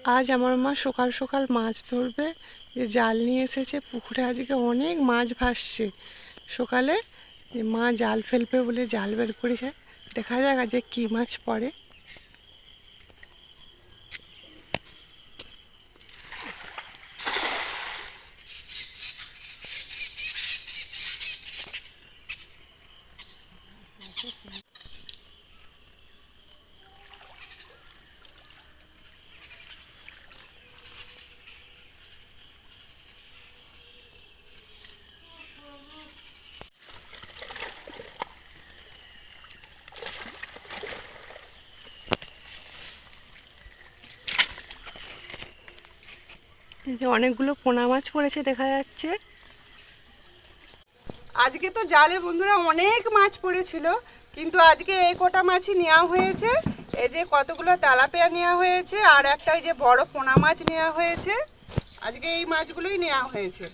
আজ আমার মা সকাল সকাল মাছ ধরবে, যে জাল নিয়ে এসেছে। পুকুরে আজকে অনেক মাছ ভাসছে। সকালে যে মা জাল ফেলবে বলে জাল বের করেছে, দেখা যাক আজকে কী মাছ পড়ে। এই যে অনেকগুলো পোনা মাছ পড়েছে দেখা যাচ্ছে। আজকে তো জালে বন্ধুরা অনেক মাছ পড়েছিল, কিন্তু আজকে এই কটা মাছই নেওয়া হয়েছে। এই যে কতগুলো তেলাপিয়া নেওয়া হয়েছে, আর একটা এই যে বড় পোনা মাছ নেওয়া হয়েছে। আজকে এই মাছগুলোই নেওয়া হয়েছে।